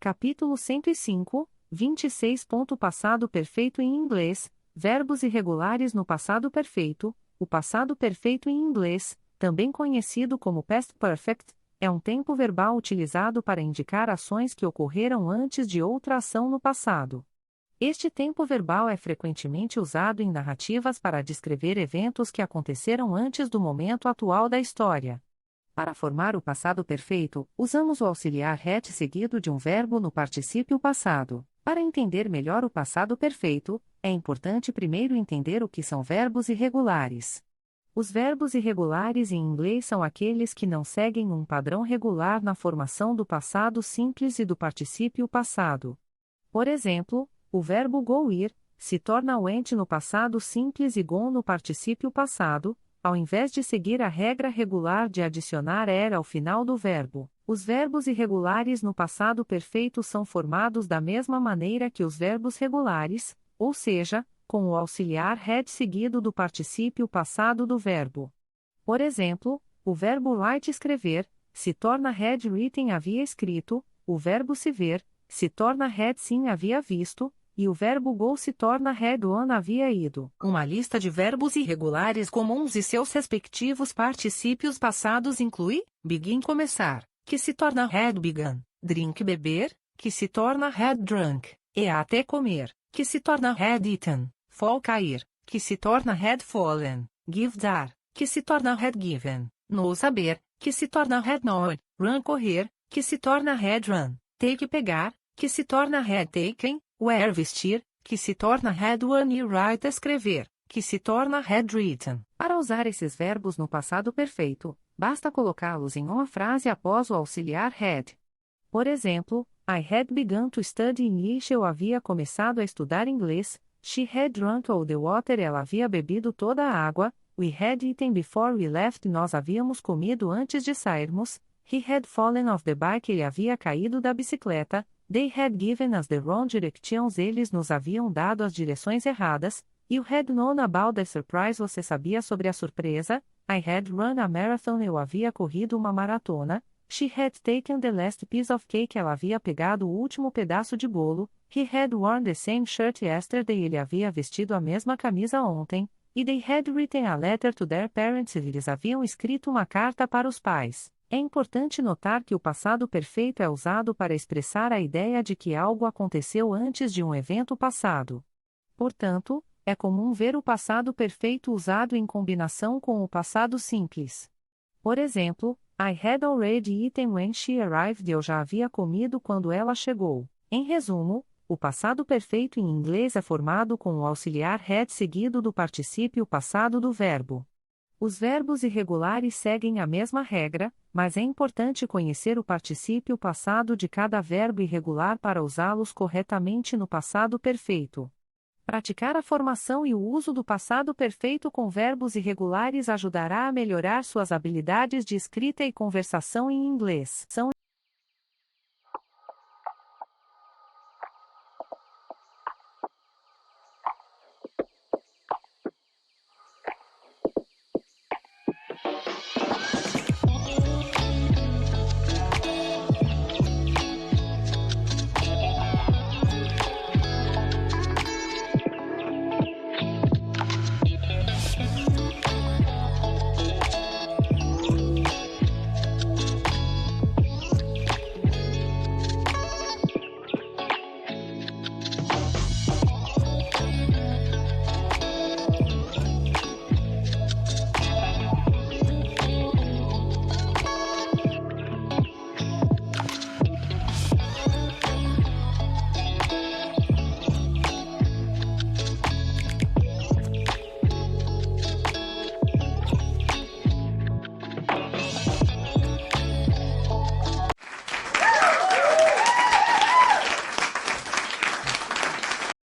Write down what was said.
Capítulo 105, 26. Passado perfeito em inglês, verbos irregulares no passado perfeito. O passado perfeito em inglês, também conhecido como past perfect, é um tempo verbal utilizado para indicar ações que ocorreram antes de outra ação no passado. Este tempo verbal é frequentemente usado em narrativas para descrever eventos que aconteceram antes do momento atual da história. Para formar o passado perfeito, usamos o auxiliar had seguido de um verbo no particípio passado. Para entender melhor o passado perfeito, é importante primeiro entender o que são verbos irregulares. Os verbos irregulares em inglês são aqueles que não seguem um padrão regular na formação do passado simples e do particípio passado. Por exemplo, o verbo go ir se torna went no passado simples e gone no particípio passado, ao invés de seguir a regra regular de adicionar er ao final do verbo. Os verbos irregulares no passado perfeito são formados da mesma maneira que os verbos regulares, ou seja, com o auxiliar had seguido do particípio passado do verbo. Por exemplo, o verbo write escrever se torna had written havia escrito, o verbo se ver se torna had seen havia visto, e o verbo go se torna had gone havia ido. Uma lista de verbos irregulares comuns e seus respectivos particípios passados inclui begin começar, que se torna had begun, drink beber, que se torna had drunk, e até comer, que se torna had eaten, fall cair, que se torna had fallen, give dar, que se torna had given, know saber, que se torna had known, run correr, que se torna had run, take pegar, que se torna had taken, wear vestir, que se torna had worn e write escrever, que se torna had written. Para usar esses verbos no passado perfeito, basta colocá-los em uma frase após o auxiliar had. Por exemplo, I had begun to study English. Eu havia começado a estudar inglês. She had drunk all the water. Ela havia bebido toda a água. We had eaten before we left. Nós havíamos comido antes de sairmos. He had fallen off the bike. Ele havia caído da bicicleta. They had given us the wrong directions. Eles nos haviam dado as direções erradas. You had known about the surprise. Você sabia sobre a surpresa. I had run a marathon. Eu havia corrido uma maratona. She had taken the last piece of cake. Ela havia pegado o último pedaço de bolo. He had worn the same shirt yesterday. Ele havia vestido a mesma camisa ontem. E they had written a letter to their parents. Eles haviam escrito uma carta para os pais. É importante notar que o passado perfeito é usado para expressar a ideia de que algo aconteceu antes de um evento passado. Portanto, é comum ver o passado perfeito usado em combinação com o passado simples. Por exemplo, I had already eaten when she arrived. Eu já havia comido quando ela chegou. Em resumo, o passado perfeito em inglês é formado com o auxiliar had seguido do particípio passado do verbo. Os verbos irregulares seguem a mesma regra, mas é importante conhecer o particípio passado de cada verbo irregular para usá-los corretamente no passado perfeito. Praticar a formação e o uso do passado perfeito com verbos irregulares ajudará a melhorar suas habilidades de escrita e conversação em inglês.